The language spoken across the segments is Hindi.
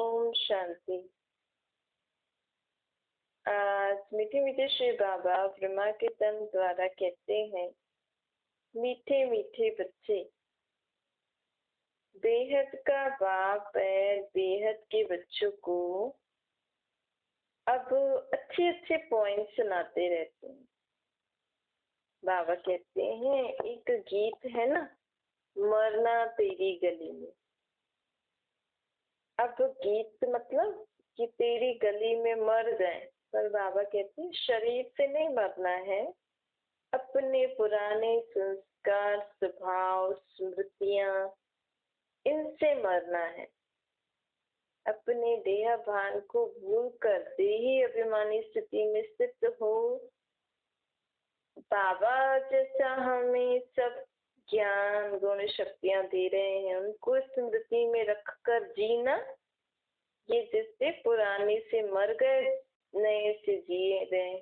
ओम शांति। आज मीठे मीठे श्री बाबा ब्रह्मा के तन द्वारा कहते हैं, मीठे मीठे बच्चे, बेहद का बाप है बेहद के बच्चों को अब अच्छे अच्छे पॉइंट सुनाते रहते हैं। बाबा कहते हैं, एक गीत है ना, मरना तेरी गली में। अब गीत मतलब कि तेरी गली में मर जाए, पर बाबा कहते हैं शरीर से नहीं मरना है, अपने पुराने संस्कार, स्वभाव, स्मृतियां, इनसे मरना है। अपने देह भान को भूल कर देही अभिमानी स्थिति में स्थित हो। बाबा जैसा हमें सब ज्ञान गुण शक्तियां दे रहे हैं, उनको स्मृति में रखकर जीना। ये जिससे पुराने से मर गए, नए से जी रहे हैं,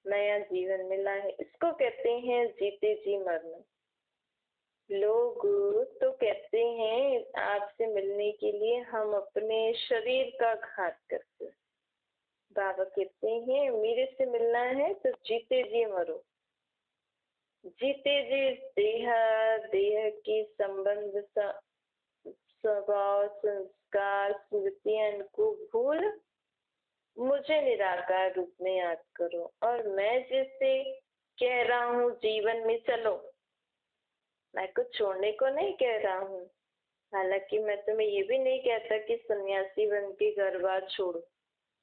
नया जीवन मिला है, इसको कहते हैं जीते जी मरना। लोग तो कहते हैं आपसे मिलने के लिए हम अपने शरीर का घात करते हैं। बाबा कहते हैं मेरे से मिलना है तो जीते जी मरो। जीते जी देह की संबंध, स्वभाव, संस्कार, स्मृतियां, इनको भूल मुझे निराकार रूप में याद करो। और मैं जैसे कह रहा हूँ जीवन में चलो, मैं कुछ छोड़ने को नहीं कह रहा हूँ। हालांकि मैं तुम्हें ये भी नहीं कहता कि सन्यासी बन के घर बार छोड़ो,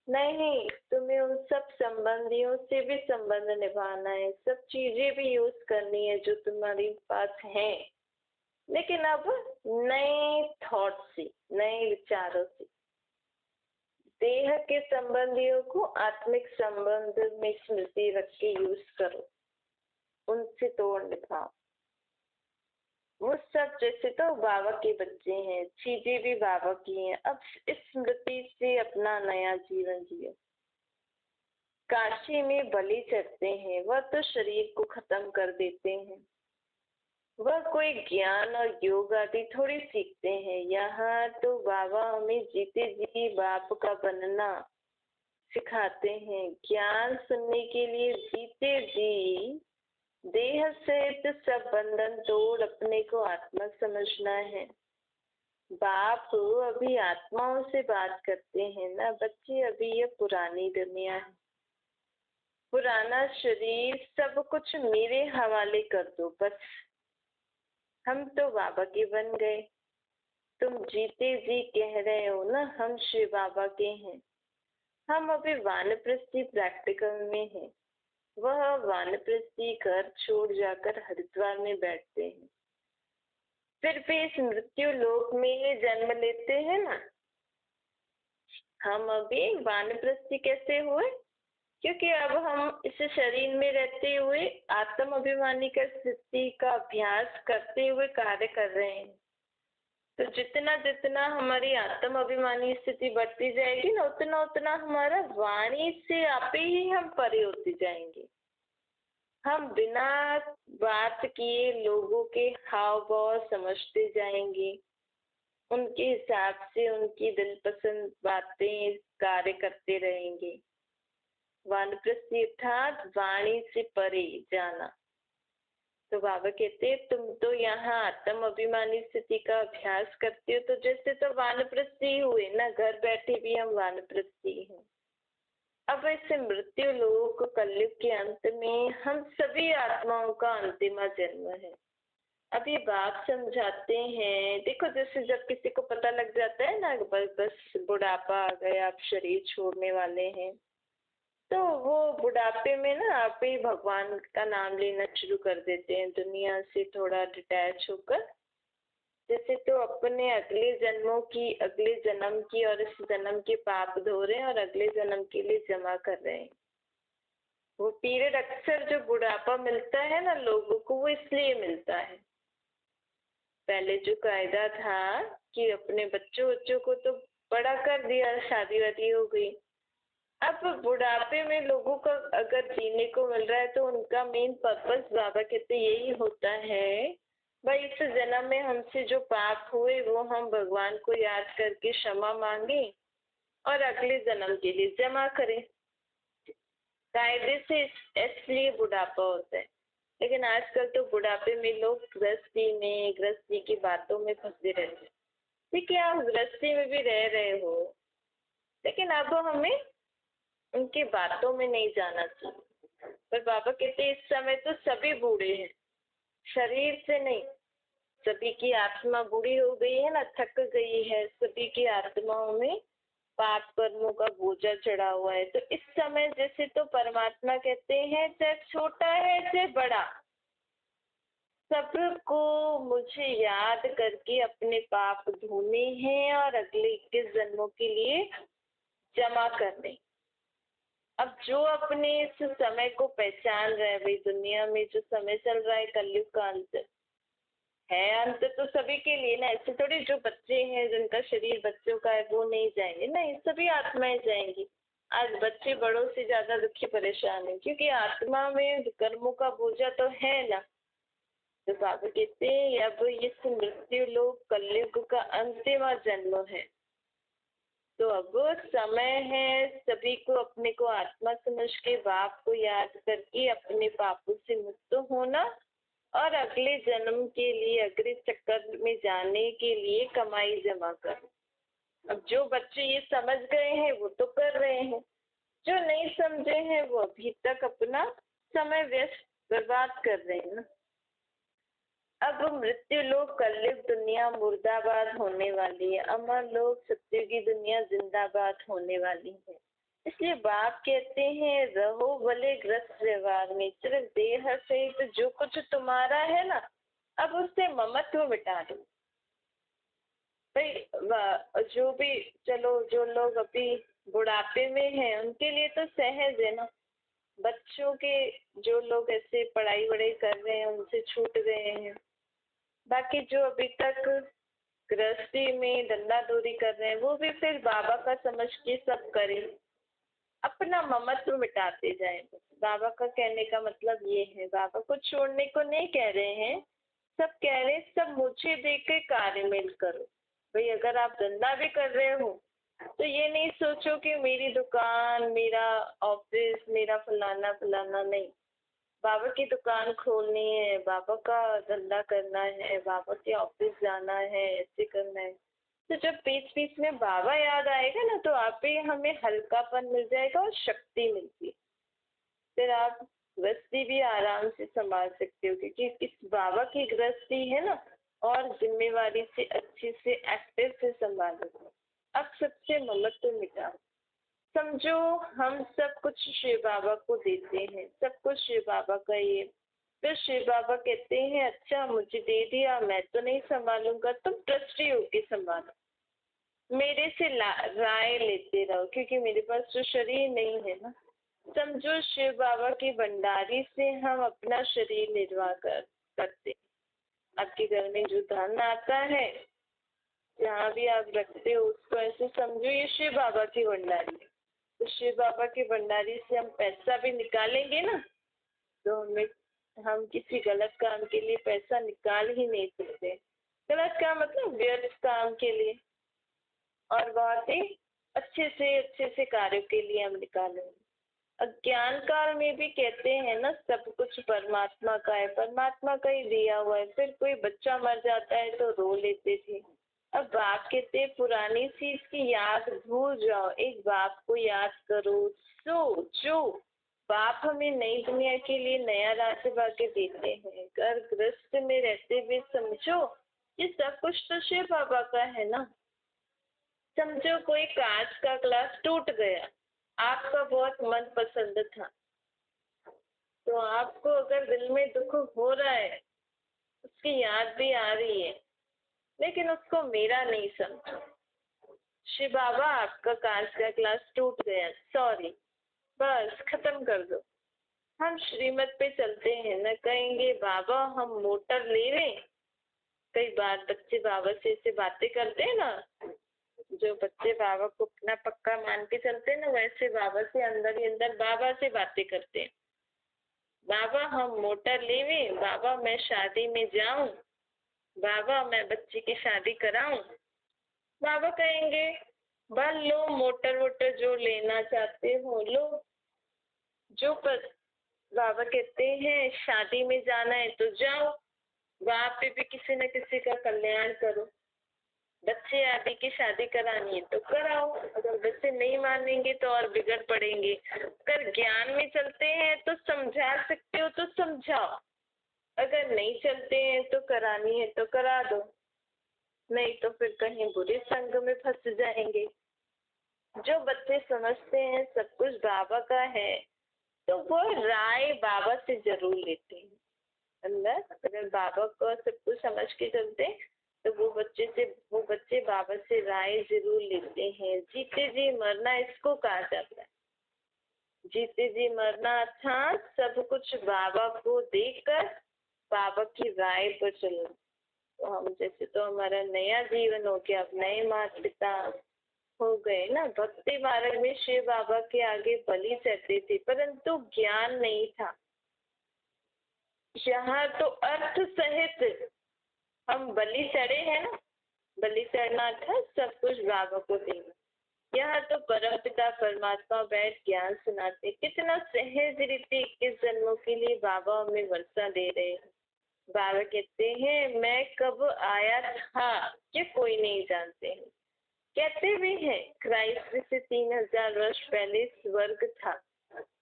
नहीं, तुम्हें उन सब संबंधियों से भी संबंध निभाना है, सब चीजें भी यूज करनी है जो तुम्हारे पास है, लेकिन अब नए थॉट से, नए विचारों से। देह के संबंधियों को आत्मिक संबंध में स्मृति रख के यूज करो, उनसे तोड़ निभाओ। वो सब जैसे तो बाबा के बच्चे हैं, चीजें भी बाबा की हैं। अब इस स्मृति से अपना नया जीवन जियो। काशी में बलि चढ़ते हैं, वह तो शरीर को खत्म कर देते हैं, वह कोई ज्ञान और योग आदि थोड़ी सीखते हैं। यहाँ तो बाबा हमें जीते जी बाप का बनना सिखाते हैं। ज्ञान सुनने के लिए जीते जी देह सहित सब बंधन तोड़ अपने को आत्मा समझना है। बाप अभी आत्माओं से बात करते हैं ना बच्चे, अभी ये पुरानी दुनिया है, पुराना शरीर, सब कुछ मेरे हवाले कर दो बस। हम तो बाबा के बन गए। तुम जीते जी कह रहे हो ना हम शिव बाबा के हैं। हम अभी वानप्रस्थी प्रैक्टिकल में हैं। वह वानप्रस्थी घर छोड़ जाकर हरिद्वार में बैठते हैं, फिर भी इस मृत्यु लोक में जन्म लेते हैं ना। हम अभी वानप्रस्थी कैसे हुए? क्योंकि अब हम इस शरीर में रहते हुए आत्म अभिमानी का स्थिति का अभ्यास करते हुए कार्य कर रहे हैं। तो जितना जितना हमारी आत्म अभिमानी स्थिति बढ़ती जाएगी ना, उतना उतना हमारा वाणी से आप ही हम परे होते जाएंगे। हम बिना बात किए लोगों के हाव भाव समझते जाएंगे, उनके हिसाब से उनकी दिलपसंद बातें कार्य करते रहेंगे। वानप्रस्थी अर्थात वाणी से परे जाना। तो बाबा कहते हैं तुम तो यहाँ आत्म अभिमानी स्थिति का अभ्यास करते हो, तो जैसे तो वानप्रस्थी हुए ना, घर बैठे भी हम वानप्रस्थी हैं। अब इस मृत्यु लोक कलयुग के अंत में हम सभी आत्माओं का अंतिम जन्म है। अभी बाप समझाते हैं, देखो जैसे जब किसी को पता लग जाता है ना बस बुढ़ापा आ गया, आप शरीर छोड़ने वाले हैं, तो वो बुढ़ापे में ना आप ही भगवान का नाम लेना शुरू कर देते हैं, दुनिया से थोड़ा डिटैच होकर। जैसे तो अपने अगले जन्मों की, अगले जन्म की और इस जन्म के पाप धो रहे हैं और अगले जन्म के लिए जमा कर रहे हैं। वो पीरियड अक्सर जो बुढ़ापा मिलता है ना लोगों को, वो इसलिए मिलता है। पहले जो कायदा था कि अपने बच्चों को तो बड़ा कर दिया, शादी वादी हो गई। अब बुढ़ापे में लोगों का अगर जीने को मिल रहा है तो उनका मेन पर्पस बाबा कहते यही होता है, भाई इस जन्म में हमसे जो पाप हुए वो हम भगवान को याद करके क्षमा मांगे और अगले जन्म के लिए जमा करें। कायदे से इसलिए बुढ़ापा होता है। लेकिन आजकल तो बुढ़ापे में लोग गृहस्थी की बातों में फंसे रहते हैं। ठीक है, आप गृहस्थी में भी रह रहे हो, लेकिन अब हमें उनकी बातों में नहीं जाना चाहिए। पर बाबा कहते हैं इस समय तो सभी बूढ़े हैं, शरीर से नहीं। सभी की आत्मा बूढ़ी हो गई है ना, थक गई है। सभी की आत्माओं में पाप कर्मों का बोझा चढ़ा हुआ है। तो इस समय जैसे तो परमात्मा कहते हैं चाहे छोटा है चाहे बड़ा, सबको मुझे याद करके अपने पाप धोने हैं और अगले 21 जन्मों के लिए जमा करने। अब जो अपने इस समय को पहचान रहे हैं, भाई दुनिया में जो समय चल रहा है कलयुग का अंत है, अंत तो सभी के लिए ना। ऐसे थोड़ी जो बच्चे हैं जिनका शरीर बच्चों का है वो नहीं जाएंगे, नहीं सभी आत्माएं जाएंगी। आज बच्चे बड़ों से ज्यादा दुखी परेशान है क्योंकि आत्मा में कर्मों का बोझा तो है ना। तो बाबा कहते हैं अब इस मृत्यु लोक कलयुग का अंतिम जन्म है, तो अब समय है सभी को अपने को आत्मा समझ के बाप को याद करके अपने पापों से मुक्त होना और अगले जन्म के लिए अगले चक्कर में जाने के लिए कमाई जमा कर। अब जो बच्चे ये समझ गए हैं वो तो कर रहे हैं, जो नहीं समझे हैं वो अभी तक अपना समय व्यस्त बर्बाद कर रहे हैं ना। अब मृत्यु लोक कलयुग दुनिया मुर्दाबाद होने वाली है, अमर लोक सत्य की दुनिया जिंदाबाद होने वाली है। इसलिए बाप कहते हैं रहो भले ग्रस्त व्यवहार में, सिर्फ देह सहित जो कुछ तुम्हारा है ना अब उससे ममत्व मिटा दो। भाई जो भी, चलो जो लोग अभी बुढ़ापे में हैं उनके लिए तो सहज है ना। बच्चों के जो लोग ऐसे पढ़ाई वढ़ाई कर रहे हैं उनसे छूट गए हैं। बाकी जो अभी तक गृहस्थी में धंधा दूरी कर रहे हैं वो भी फिर बाबा का समझ के सब करें, अपना ममत्व मिटाते जाएं। बाबा का कहने का मतलब ये है, बाबा को छोड़ने को नहीं कह रहे हैं, सब कह रहे हैं सब मुझे देके कार्य मेल करो। भाई अगर आप धंधा भी कर रहे हो तो ये नहीं सोचो कि मेरी दुकान, मेरा ऑफिस, मेरा फलाना फलाना, नहीं। बाबा की दुकान खोलनी है, बाबा का धंधा करना है, बाबा के ऑफिस जाना है, ऐसे करना है। तो जब बीच बीच में बाबा याद आएगा ना तो आप ही हमें हल्कापन मिल जाएगा और शक्ति मिलती है। फिर आप गृहस्थी भी आराम से संभाल सकते हो क्योंकि इस बाबा की गृहस्थी है ना, और जिम्मेवारी से अच्छे से एक्टिव से संभालो। अब सबसे ममत्व मिटाओ। समझो हम सब कुछ शिव बाबा को देते हैं, सब कुछ शिव बाबा का ही है। फिर शिव बाबा कहते हैं अच्छा मुझे दे दिया, मैं तो नहीं संभालूंगा, तुम ट्रस्टी होके संभालो, मेरे से राय लेते रहो क्योंकि मेरे पास तो शरीर नहीं है ना। समझो शिव बाबा की भंडारी से हम अपना शरीर निर्वाह करते। आपके घर में जो धन आता है, जहाँ भी आप रखते हो उसको ऐसे समझो ये शिव बाबा की भंडारी है। तो शिव बाबा के भंडारी से हम पैसा भी निकालेंगे ना, तो हम किसी गलत काम के लिए पैसा निकाल ही नहीं सकते। गलत काम मतलब व्यर्थ काम के लिए, और बहुत ही अच्छे से कार्यों के लिए हम निकालेंगे। अज्ञान काल में भी कहते हैं ना सब कुछ परमात्मा का है, परमात्मा का ही दिया हुआ है। फिर कोई बच्चा मर जाता है तो रो लेते थे। अब बाप कहते हैं पुरानी चीज की याद भूल जाओ, एक बाप को याद करो। जो बाप हमें नई दुनिया के लिए नया राज्य भाग्य देते हैं, घर गृहस्थ में रहते हुए समझो ये सब कुछ तो शिव बाबा का है ना। समझो कोई कांच का ग्लास टूट गया, आपका बहुत मन पसंद था, तो आपको अगर दिल में दुख हो रहा है, उसकी याद भी आ रही है, लेकिन उसको मेरा नहीं समझो। शिव बाबा आपका कांच का ग्लास टूट गया, सॉरी, बस खत्म कर दो। हम श्रीमत पे चलते हैं ना, कहेंगे बाबा हम मोटर ले रहे। कई बार बच्चे बाबा से ऐसे बातें करते हैं ना, जो बच्चे बाबा को अपना पक्का मान के चलते हैं ना, वैसे बाबा से अंदर ही अंदर बाबा से बातें करते हैं। बाबा हम मोटर लेवे, बाबा मैं शादी में जाऊं, बाबा मैं बच्ची की शादी कराऊं? बाबा कहेंगे बल लो, मोटर वोटर जो लेना चाहते हो लो। जो पर बाबा कहते हैं शादी में जाना है तो जाओ, वहां पे भी किसी न किसी का कल्याण करो। बच्चे आदि की शादी करानी है तो कराओ, अगर बच्चे नहीं मानेंगे तो और बिगड़ पड़ेंगे। अगर ज्ञान में चलते हैं तो समझा सकते हो तो समझाओ, अगर नहीं चलते हैं तो करानी है तो करा दो, नहीं तो फिर कहीं बुरे संग में फंस जाएंगे। जो बच्चे समझते हैं सब कुछ बाबा का है तो वो राय बाबा से जरूर लेते हैं। अंदर अगर बाबा को सब कुछ समझ के चलते तो वो बच्चे बाबा से राय जरूर लेते हैं। जीते जी मरना इसको कहा जाता है। जीते जी मरना अर्थात सब कुछ बाबा को देकर बाबा की राय पर चलना। तो हम जैसे तो हमारा नया जीवन हो गया, अब नए माता पिता हो गए ना। भक्ति मार्ग में शिव बाबा के आगे बलि चढ़ते थे परंतु ज्ञान नहीं था। यहाँ तो अर्थ सहित हम बलि चढ़े हैं ना, बलि चढ़ना था सब कुछ बाबा को देना। यहाँ तो परम पिता परमात्मा बैठ ज्ञान सुनाते, कितना सहज रीति 21 जन्मों के लिए बाबा हमें वर्षा दे रहे हैं। बाबा कहते हैं मैं कब आया था ये कोई नहीं जानते हैं। कहते भी हैं क्राइस्ट से 3000 वर्ष पहले स्वर्ग था,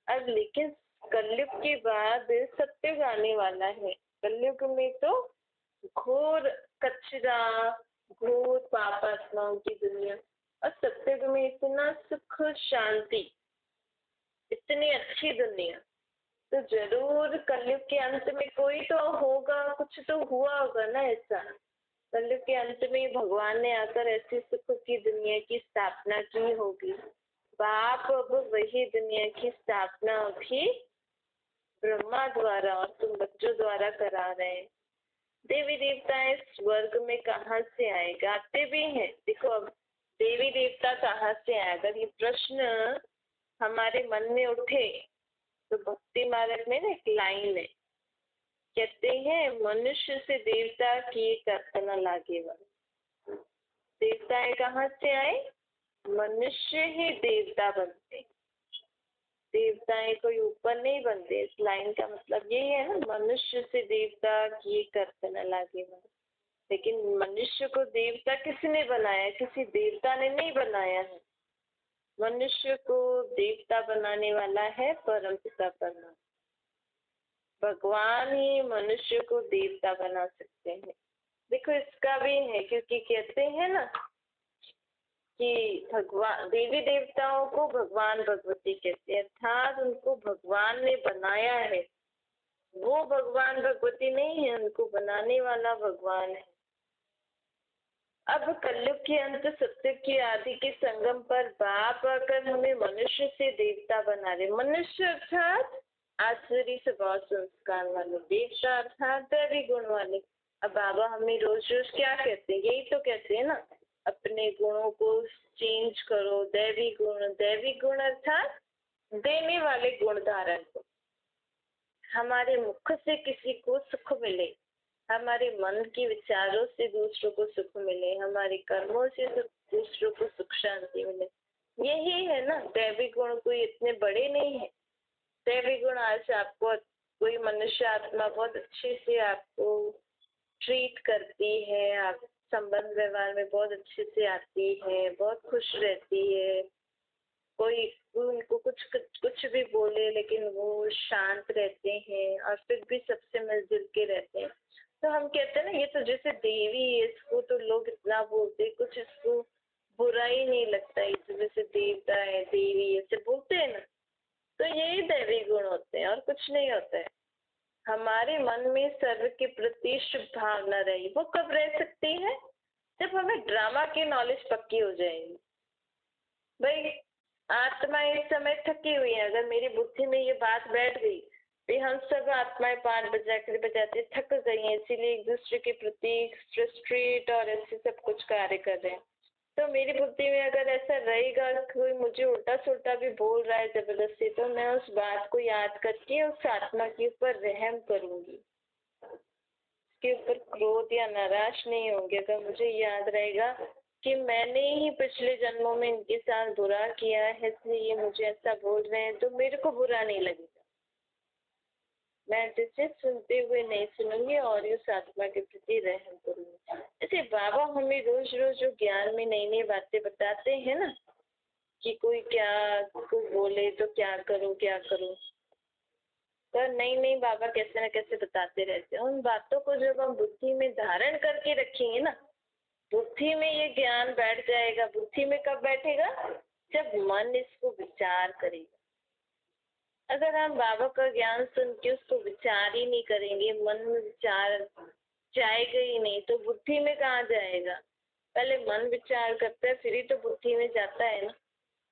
अब लेकिन कलयुग के बाद सत्युग आने वाला है। कलयुग में तो घोर कचरा, घोर पाप आत्माओं की दुनिया, और सत्युग में इतना सुख शांति, इतनी अच्छी दुनिया। तो जरूर कलयुग के अंत में कोई तो होगा, कुछ तो हुआ होगा ना ऐसा। कलयुग के अंत में भगवान ने आकर ऐसी सुख की दुनिया की स्थापना की होगी। बाप अब वही दुनिया की स्थापना भी ब्रह्मा द्वारा और तुम बच्चों द्वारा करा रहे हैं। देवी देवताएं स्वर्ग में कहाँ से आए? गाते भी हैं। देखो अब देवी देवता कहाँ से आए, अगर ये प्रश्न हमारे मन में उठे तो भक्ति मार्ग में ना एक लाइन है, कहते हैं मनुष्य से देवता की कल्पना लागे वन। देवताएं कहाँ से आए? मनुष्य ही देवता बनते, देवताएं कोई ऊपर नहीं बनते। इस लाइन का मतलब यही है ना, मनुष्य से देवता की कल्पना लागे वन। लेकिन मनुष्य को देवता किसने बनाया? किसी देवता ने नहीं बनाया है। मनुष्य को देवता बनाने वाला है परम पिता परमात्मा। भगवान ही मनुष्य को देवता बना सकते हैं। देखो इसका भी है, क्योंकि कहते हैं ना कि भगवान देवी देवताओं को भगवान भगवती कहते हैं, अर्थात उनको भगवान ने बनाया है। वो भगवान भगवती नहीं है, उनको बनाने वाला भगवान है। अब कलयुग के अंत सत्य की आदि के संगम पर बाप आकर हमें मनुष्य से देवता बना रहे। मनुष्य अर्थात आसुरी स्वभाव संस्कार वाले, देवता अर्थात दैवी गुण वाले। अब बाबा हमें रोज रोज क्या कहते हैं? यही तो कहते हैं ना, अपने गुणों को चेंज करो, दैवी गुण। दैवी गुण अर्थात देने वाले गुण धारण करो। हमारे मुख से किसी को सुख मिले, हमारे मन के विचारों से दूसरों को सुख मिले, हमारे कर्मों से दूसरों को सुख शांति मिले। यही है ना दैवी गुण, कोई इतने बड़े नहीं है। दैवी गुण आज आपको कोई मनुष्य आत्मा बहुत अच्छे से आपको ट्रीट करती है, आप संबंध व्यवहार में बहुत अच्छे से आती है, बहुत खुश रहती है। कोई उनको कुछ भी बोले लेकिन वो शांत रहते हैं और फिर भी सबसे मिलजुल के रहते हैं। तो हम कहते हैं ना ये तो जैसे देवी है, इसको तो लोग इतना बोलते, कुछ इसको बुरा ही नहीं लगता, इस जैसे देवता है देवी ऐसे बोलते हैं ना। तो यही दैवी गुण होते हैं और कुछ नहीं होता है। हमारे मन में सर्व के प्रति शुभ भावना रही। वो कब रह सकती है? जब हमें ड्रामा की नॉलेज पक्की हो जाएगी। भाई आत्मा इस समय थकी हुई है, अगर मेरी बुद्धि में ये बात बैठ गई कि हम सब आत्माएं 5 बजाकर बजाते थक गई हैं, इसीलिए एक दूसरे के प्रति फ्रस्ट्रेट और ऐसे सब कुछ कार्य कर रहे हैं, तो मेरी बुद्धि में अगर ऐसा रहेगा कोई मुझे उल्टा सुल्टा भी बोल रहा है जबरदस्ती, तो मैं उस बात को याद करके उस आत्मा के ऊपर रहम करूंगी। उसके ऊपर क्रोध या नाराज नहीं होंगे। अगर मुझे याद रहेगा कि मैंने ही पिछले जन्मों में इनके साथ बुरा किया है इसलिए ये मुझे ऐसा बोल रहे हैं, तो मेरे को बुरा नहीं लगेगा। मैं जिसे सुनते हुए नहीं सुनूंगी और उस आत्मा के प्रति रहम करूंगी। ऐसे बाबा हमें रोज रोज जो ज्ञान में नई नई बातें बताते हैं ना, कि कोई क्या कोई बोले तो क्या करो क्या करो, तो नई नई बाबा कैसे न कैसे बताते रहते हैं। उन बातों को जब हम बुद्धि में धारण करके रखेंगे ना, बुद्धि में ये ज्ञान बैठ जाएगा। बुद्धि में कब बैठेगा? जब मन इसको विचार करेगा। अगर हम बाबा का ज्ञान सुन के उसको विचार ही नहीं करेंगे, मन में विचार जाएगा ही नहीं, तो बुद्धि में कहाँ जाएगा? पहले मन विचार करता है फिर ही तो बुद्धि में जाता है ना।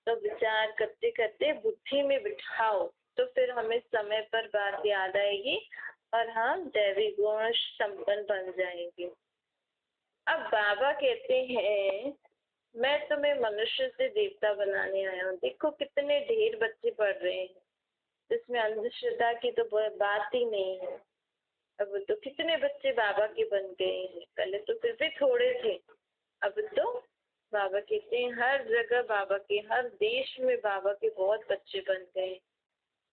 तो विचार करते करते बुद्धि में बिठाओ तो फिर हमें समय पर बात याद आएगी और हम दैवी गुण संपन्न बन जाएंगे। अब बाबा कहते हैं मैं तुम्हें मनुष्य से देवता बनाने आया हूँ। देखो कितने ढेर बच्चे पढ़ रहे हैं, इसमें अंधश्रद्धा की तो बात ही नहीं है। अब तो कितने बच्चे बाबा के बन गए हैं, पहले तो फिर भी थोड़े थे, अब तो बाबा कहते हैं हर जगह बाबा के, हर देश में बाबा के बहुत बच्चे बन गए।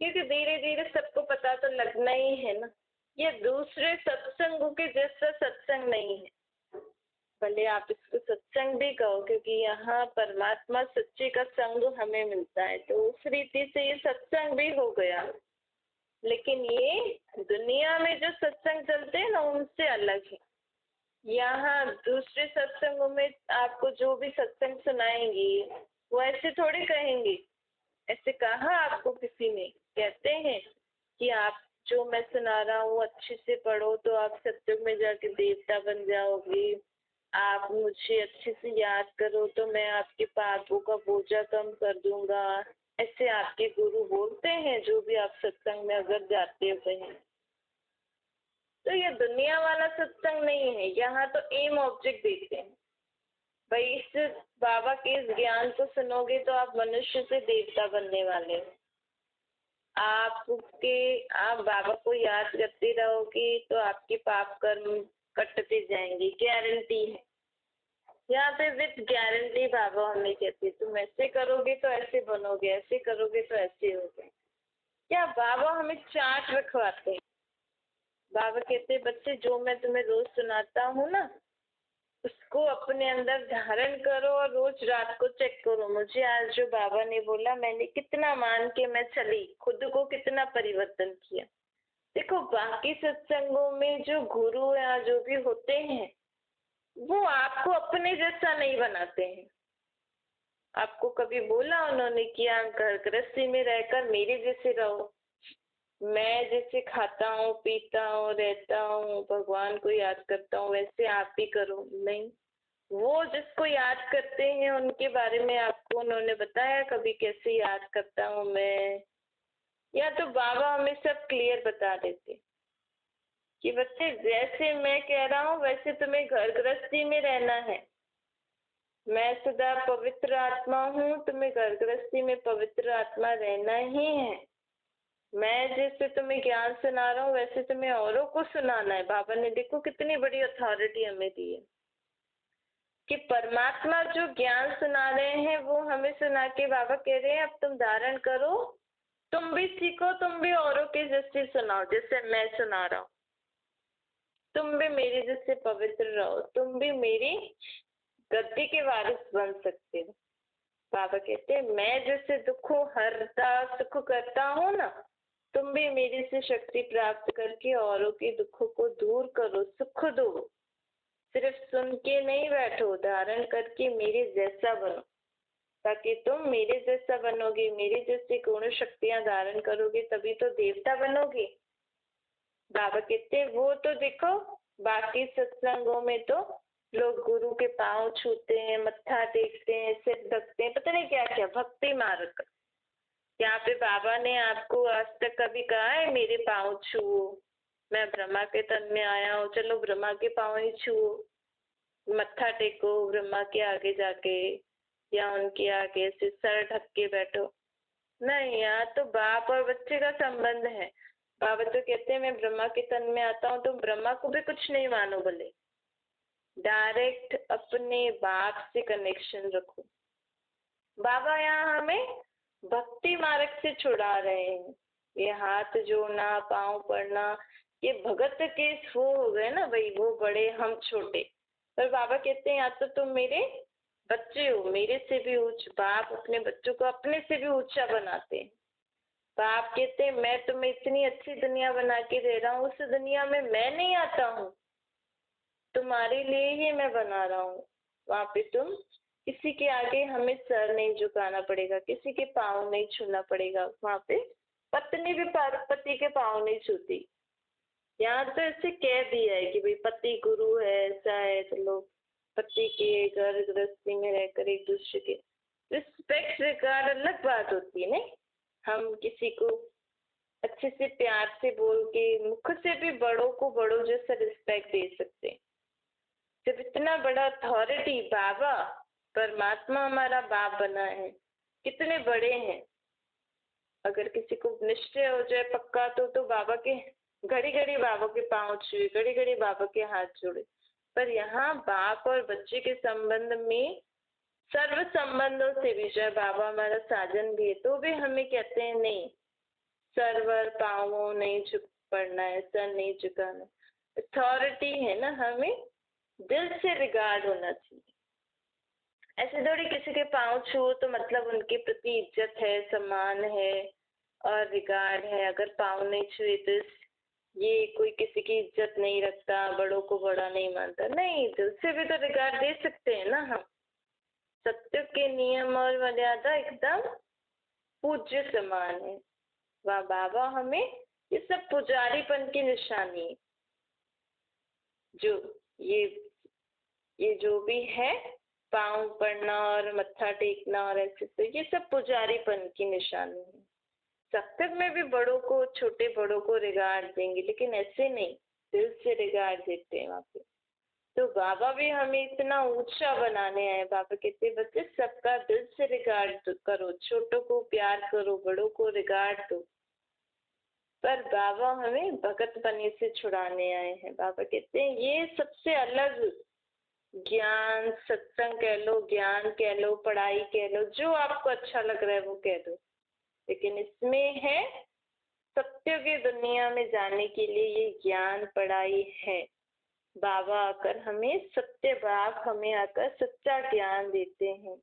क्योंकि धीरे धीरे सबको पता तो लगना ही है ना, ये दूसरे सत्संगों के जैसा सत्संग नहीं है। भले आप इसको सत्संग भी कहो, क्योंकि यहाँ परमात्मा सच्चे का संग हमें मिलता है, तो उस रीति से ये सत्संग भी हो गया। लेकिन ये दुनिया में जो सत्संग चलते हैं ना उनसे अलग है। यहाँ दूसरे सत्संगों में आपको जो भी सत्संग सुनाएंगी वो ऐसे थोड़ी कहेंगे। ऐसे कहा आपको किसी ने? कहते हैं कि आप जो मैं सुना रहा हूँ अच्छे से पढ़ो तो आप सत्संग में जाके देवता बन जाओगे, आप मुझे अच्छे से याद करो तो मैं आपके पापों का बोझा कम कर दूंगा। ऐसे आपके गुरु बोलते हैं जो भी आप सत्संग में अगर जाते हो कहीं। तो ये दुनिया वाला सत्संग नहीं है। यहाँ तो एम ऑब्जेक्ट देते हैं, भाई इस बाबा के इस ज्ञान को सुनोगे तो आप मनुष्य से देवता बनने वाले हो। आप बाबा को याद करते रहोगे तो आपके पाप कर्म कटते जाएंगे, गारंटी है। यहाँ पे विद गारंटी बाबा हमें कहते तुम ऐसे करोगे तो ऐसे बनोगे, ऐसे करोगे तो ऐसे होगे। क्या बाबा हमें चार्ट रखवाते हैं। बाबा कहते बच्चे जो मैं तुम्हें रोज सुनाता हूँ ना उसको अपने अंदर धारण करो और रोज रात को चेक करो मुझे आज जो बाबा ने बोला मैंने कितना मान के मैं चली, खुद को कितना परिवर्तन किया। देखो बाकी सत्संगों में जो गुरु या जो भी होते हैं वो आपको अपने जैसा नहीं बनाते हैं। आपको कभी बोला उन्होंने कि आप घर गृहस्थी में रहकर मेरे जैसे रहो, मैं जैसे खाता हूँ पीता हूँ रहता हूँ भगवान को याद करता हूँ वैसे आप भी करो? नहीं। वो जिसको याद करते हैं उनके बारे में आपको उन्होंने बताया कभी कैसे याद करता हूँ मैं? या तो बाबा हमें सब क्लियर बता देते कि बच्चे जैसे मैं कह रहा हूँ वैसे तुम्हें घर गृहस्थी में रहना है। मैं सदा पवित्र आत्मा हूँ, तुम्हें घर गृहस्थी में पवित्र आत्मा रहना ही है। मैं जैसे तुम्हें ज्ञान सुना रहा हूँ वैसे तुम्हें औरों को सुनाना है। बाबा ने देखो कितनी बड़ी अथॉरिटी हमें दी है कि परमात्मा जो ज्ञान सुना रहे हैं वो हमें सुना के बाबा कह रहे हैं अब तुम धारण करो, तुम भी सीखो, तुम भी औरों के जैसे सुनाओ जैसे मैं सुना रहा हूँ। तुम भी मेरे जैसे पवित्र रहो, तुम भी मेरी गद्दी के वारिस बन सकते हो। बाबा कहते हैं मैं जैसे दुख हरता सुख करता हूँ ना, तुम भी मेरे से शक्ति प्राप्त करके औरों के दुखों को दूर करो, सुख दो। सिर्फ सुन के नहीं बैठो, धारण करके मेरे जैसा बनो, ताकि तुम मेरे जैसा बनोगे, मेरे जैसे गुण शक्तियां धारण करोगे तभी तो देवता बनोगे। बाबा कहते वो तो देखो बाकी सत्संगों में तो लोग गुरु के पांव छूते हैं, मत्था टेकते हैं, सिर ढकते हैं, पता नहीं क्या क्या भक्ति मार्ग। यहाँ पे बाबा ने आपको आज तक कभी कहा है मेरे पांव छुओ? मैं ब्रह्मा के तन में आया हूँ, चलो ब्रह्मा के पांव ही छुओ, मत्था टेको ब्रह्मा के आगे जाके या उनके आगे से सर ढक के बैठो। नहीं, यहाँ तो बाप और बच्चे का संबंध है। बाबा तो कहते हैं मैं ब्रह्मा के तन में आता हूँ, तो ब्रह्मा को भी कुछ नहीं मानो, बोले डायरेक्ट अपने बाप से कनेक्शन रखो। बाबा यहाँ हमें भक्ति मार्ग से छुड़ा रहे हैं। ये हाथ जोड़ना, पांव पड़ना, ये भगत के वो हो गए ना भाई, वो बड़े हम छोटे। पर बाबा कहते हैं या तो तुम मेरे बच्चे हो, मेरे से भी ऊंच। बाप अपने बच्चों को अपने से भी ऊंचा बनाते हैं। बाप कहते हैं मैं तुम्हें इतनी अच्छी दुनिया बना के दे रहा हूँ, उस दुनिया में मैं नहीं आता हूँ, तुम्हारे लिए ही मैं बना रहा हूँ। वहां पे तुम किसी के आगे हमें सर नहीं झुकाना पड़ेगा, किसी के पाँव नहीं छूना पड़ेगा। वहां पे पत्नी भी पति के पाँव नहीं छूती। यहाँ तो ऐसे कह दिया है कि भाई पति गुरु है, ऐसा है, तो लोग पति के घर गृहस्थी में रहकर एक दूसरे के रिस्पेक्ट रिगार्ड अलग बात होती है। नहीं, हम किसी को अच्छे से प्यार से बोल के मुख से भी बड़ों को बड़ों जैसा रिस्पेक्ट दे सकते हैं। जब इतना बड़ा अथॉरिटी बाबा परमात्मा हमारा बाप बना है, कितने बड़े हैं। अगर किसी को निश्चय हो जाए पक्का तो बाबा के घड़ी घड़ी बाबा के पांव छुए, घड़ी घड़ी बाबा के हाथ जोड़े। पर यहाँ बाप और बच्चे के संबंध में सर्व संबंधों से भी, चाहे बाबा हमारा साजन भी है तो भी हमें कहते हैं नहीं, सरवर पाँवों नहीं झुक पड़ना है, सर नहीं झुकाना। अथॉरिटी है ना, हमें दिल से रिगार्ड होना चाहिए। ऐसे थोड़ी किसी के पाँव छुओ तो मतलब उनके प्रति इज्जत है, सम्मान है और रिगार्ड है। अगर पाँव नहीं छुए तो ये कोई किसी की इज्जत नहीं रखता, बड़ों को बड़ा नहीं मानता। नहीं, दिल से भी तो रिगार्ड दे सकते हैं ना हम। सत्य के नियम और मर्यादा एकदम पूज्य समान है। वह बाबा हमें ये सब पुजारीपन की निशानी है। जो ये जो भी है पाँव पड़ना और मत्था टेकना और ऐसे, तो ये सब पुजारीपन की निशानी है। सत्संग में भी बड़ों को, छोटे बड़ों को रिगार्ड देंगे, लेकिन ऐसे नहीं, दिल से रिगार्ड देते हैं वहाँ पे। तो बाबा भी हमें इतना ऊंचा बनाने आए। बाबा कहते बच्चे सबका दिल से रिगार्ड करो, छोटों को प्यार करो, बड़ों को रिगार्ड दो। पर बाबा हमें भगत बने से छुड़ाने आए हैं। बाबा कहते हैं ये सबसे अलग ज्ञान, सत्संग कह लो, ज्ञान कह लो, पढ़ाई कह लो, जो आपको अच्छा लग रहा है वो कह दो, लेकिन इसमें है सत्य की दुनिया में जाने के लिए ये ज्ञान पढ़ाई है। बाबा आकर हमें सत्य, बाप हमें आकर सच्चा ज्ञान देते हैं,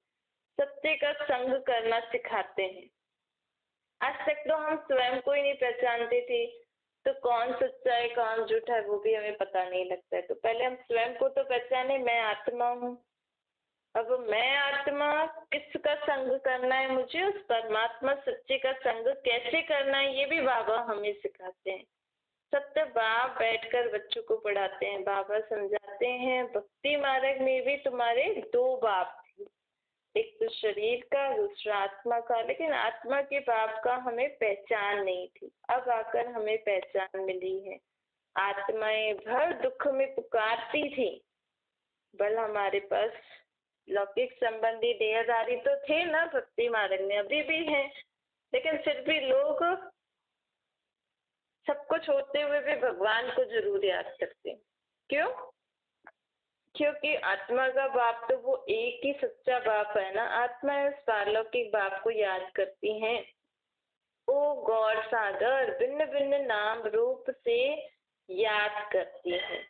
सत्य का संग करना सिखाते हैं। आज तक तो हम स्वयं को ही नहीं पहचानते थे, तो कौन सच्चा है कौन झूठा है वो भी हमें पता नहीं लगता है। तो पहले हम स्वयं को तो पहचाने, मैं आत्मा हूँ। अब मैं आत्मा, किसका संग करना है मुझे, उस परमात्मा सच्चे का संग कैसे करना है, ये भी बाबा हमें सिखाते हैं। सत्य बाप बैठकर बच्चों को पढ़ाते हैं। बाबा समझाते हैं भक्ति मार्ग में भी तुम्हारे दो बाप थे, एक तो शरीर का, दूसरा आत्मा का। लेकिन आत्मा के बाप का हमें पहचान नहीं थी, अब आकर हमें पहचान मिली है। आत्माएं भर दुख में पुकारती थी, बल हमारे पास लौकिक संबंधी देहधारी तो थे ना भक्ति मार्ग में, अभी भी है, लेकिन फिर भी लोग सब कुछ होते हुए भी भगवान को जरूर याद करते हैं। क्यों? क्योंकि आत्मा का बाप तो वो एक ही सच्चा बाप है ना। आत्मा उस पारलौकिक बाप को याद करती हैं। ओ गौर सागर भिन्न भिन्न नाम रूप से याद करती है।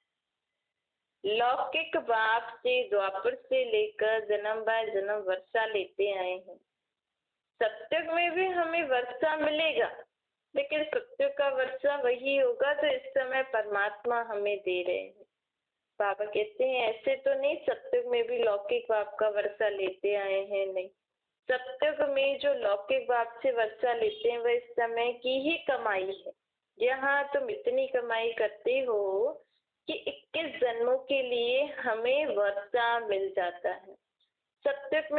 लौकिक बाप से द्वापर से लेकर जन्म बाय जन्म वर्षा लेते आए हैं। सत्युग में भी हमें वर्षा मिलेगा, लेकिन सत्युग का वर्षा वही होगा जो इस समय परमात्मा हमें दे रहे हैं। बाबा कहते हैं ऐसे तो नहीं सत्युग में भी लौकिक बाप का वर्षा लेते आए हैं, नहीं। सत्युग में जो लौकिक बाप से वर्षा लेते हैं वह इस समय की ही कमाई है। यहाँ तुम इतनी कमाई करते हो कि 21 जन्मों के लिए हमें वर्षा मिल जाता है। सत्युग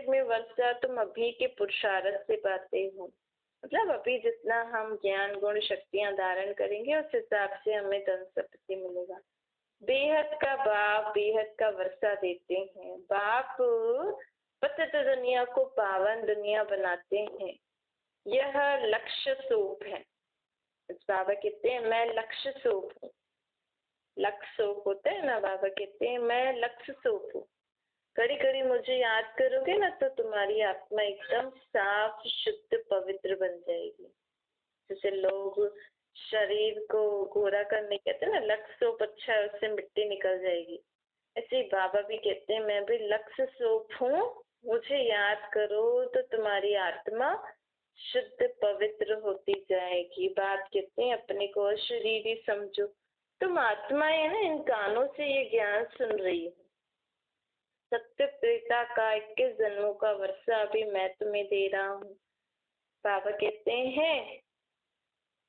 में वर्षा तुम अभी के पुरुषार्थ से पाते हो। मतलब अभी जितना हम ज्ञान गुण शक्तियां धारण करेंगे उस हिसाब से हमें धन संपत्ति मिलेगा। बेहद का बाप बेहद का वर्षा देते हैं। बाप पतित दुनिया को पावन दुनिया बनाते हैं। यह लक्ष्य सूप है। बाबा कहते हैं मैं लक्ष्य स्वरूप हूँ। लक्ष्य स्वरूप होता है ना, बाबा कहते हैं मैं लक्ष्य स्वरूप हूँ। कड़ी कड़ी मुझे याद करोगे ना तो तुम्हारी आत्मा एकदम साफ शुद्ध पवित्र बन जाएगी। जैसे लोग शरीर को गोरा करने कहते हैं ना, लक्ष्य स्वरूप अच्छा है उससे मिट्टी निकल जाएगी, ऐसे ही बाबा भी कहते हैं मैं भी लक्ष्य स्वरूप हूँ, मुझे याद करो तो तुम्हारी आत्मा शुद्ध पवित्र होती जाएगी। बात कहते हैं अपने को शरीर ही समझो, तुम आत्माएं है ना, इन कानों से ये ज्ञान सुन रही हो। सत्य त्रेता का 21 जन्मों का वर्षा अभी मैं तुम्हें दे रहा हूँ। बाबा कहते हैं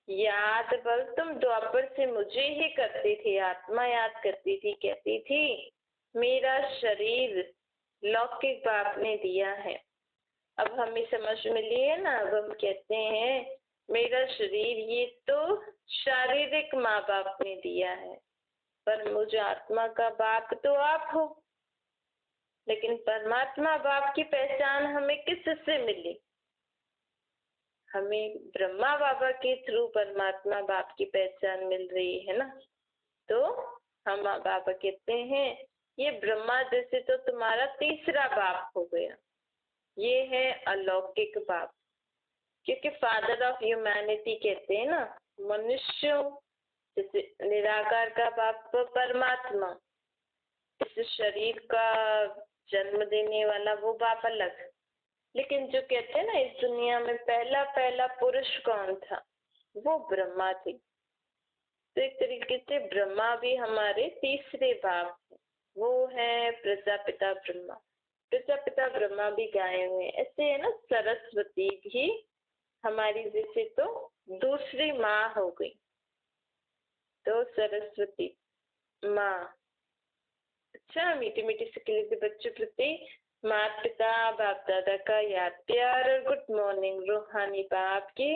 याद बल तुम द्वापर से मुझे ही करती थी, आत्मा याद करती थी, कहती थी मेरा शरीर लौकिक बाप ने दिया है। अब हमें समझ मिली है ना, अब हम कहते हैं मेरा शरीर ये तो शारीरिक माँ बाप ने दिया है, पर मुझे आत्मा का बाप तो आप हो। लेकिन परमात्मा बाप की पहचान हमें किससे मिली? हमें ब्रह्मा बाबा के थ्रू परमात्मा बाप की पहचान मिल रही है ना। तो हम बाबा कहते हैं ये ब्रह्मा जैसे तो तुम्हारा तीसरा बाप हो गया, ये है अलौकिक बाप। क्योंकि फादर ऑफ ह्यूमैनिटी कहते हैं ना, मनुष्यों जैसे निराकार का बाप परमात्मा, इस शरीर का जन्म देने वाला वो बाप अलग। लेकिन जो कहते हैं ना इस दुनिया में पहला पहला पुरुष कौन था, वो ब्रह्मा थे। तो एक तरीके से ब्रह्मा भी हमारे तीसरे बाप हैं, वो है प्रजापिता ब्रह्मा। प्रजापिता ब्रह्मा भी गाए हुए हैं। ऐसे है ना सरस्वती भी हमारी जैसे तो दूसरी माँ हो गई। तो सरस्वती माँ, अच्छा मीठी मीठी सिकली के बच्चों प्रति माता पिता बाप दादा का याद प्यार और गुड मॉर्निंग। रूहानी बाप की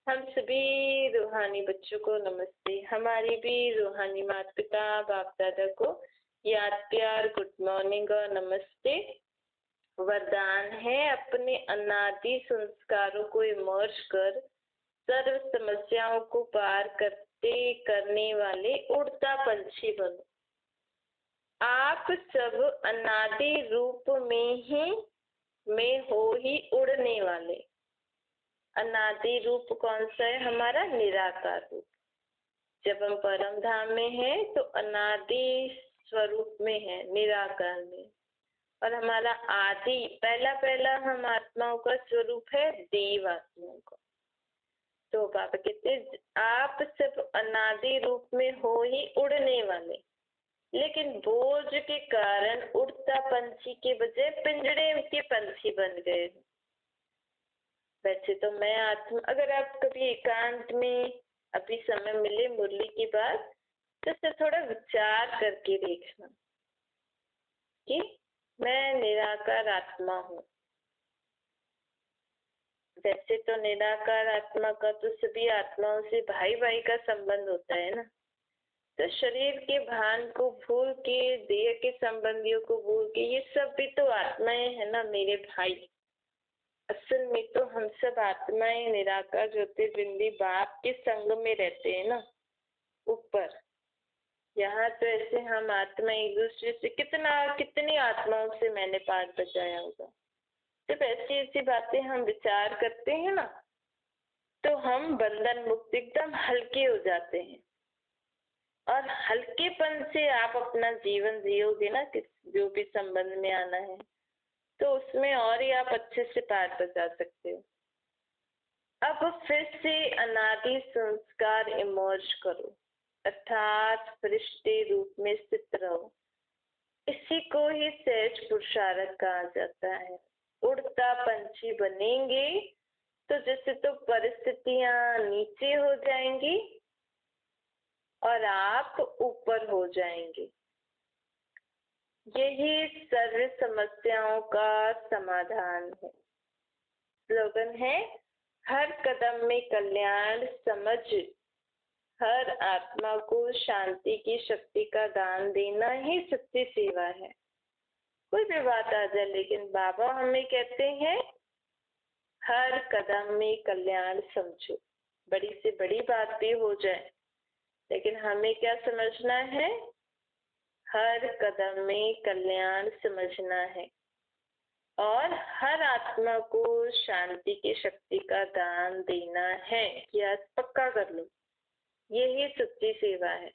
हम सभी रूहानी बच्चों को नमस्ते। हमारी भी रूहानी माता पिता बाप दादा को याद प्यार गुड मॉर्निंग और नमस्ते। वरदान है अपने अनादि संस्कारों को इमर्ज कर सर्व समस्याओं को पार करने वाले उड़ता पंछी बनो। आप सब अनादि रूप में हो ही उड़ने वाले। अनादि रूप कौन सा है? हमारा निराकार रूप। जब हम परम धाम में हैं तो अनादि स्वरूप में है, निराकार में। और हमारा आदि पहला हम आत्माओं का स्वरूप है देव आत्माओं का। तो बाबा कहते आप सब अनादि रूप में हो ही उड़ने वाले, लेकिन बोझ के कारण उड़ता पंछी के बजाय पिंजड़े के पंछी बन गए। वैसे तो मैं आत्मा, अगर आप कभी एकांत में अभी समय मिले मुरली की बात, तो इससे थोड़ा विचार करके देखना कि मैं निराकार आत्मा हूँ। वैसे तो निराकार आत्मा का तो सभी आत्माओं से भाई भाई का संबंध होता है ना। तो शरीर के भान को भूल के, देह के संबंधियों को भूल के, ये सब भी तो आत्माएं है ना मेरे भाई। असल में तो हम सब आत्माएं निराकार ज्योति बिंदी बाप के संग में रहते हैं ना ऊपर। यहाँ तो ऐसे हम आत्मा एक दूसरे से कितनी आत्माओं से मैंने पाठ बचाया होगा। जब ऐसी ऐसी बातें हम विचार करते हैं ना, तो हम बंधन मुक्त एकदम हल्के हो जाते हैं। और हल्केपन से आप अपना जीवन जियोगे ना, किस जो भी संबंध में आना है, तो उसमें और ही आप अच्छे से पार बचा सकते हो। अब फिर से अनादि संस्कार इमर्ज करो, अर्थात फरिश्ते रूप में स्थित रहो। इसी को ही सहज पुरुषार्थ कहा जाता है। उड़ता पंछी बनेंगे तो जैसे तो परिस्थितियां नीचे हो जाएंगी और आप ऊपर हो जाएंगे। यही सर्व समस्याओं का समाधान है। स्लोगन है हर कदम में कल्याण समझ, हर आत्मा को शांति की शक्ति का दान देना ही सच्ची सेवा है। कोई भी बात आ जाए, लेकिन बाबा हमें कहते हैं हर कदम में कल्याण समझो। बड़ी से बड़ी बात भी हो जाए, लेकिन हमें क्या समझना है? हर कदम में कल्याण समझना है और हर आत्मा को शांति की शक्ति का दान देना है। यह पक्का कर लो, यही सच्ची सेवा है।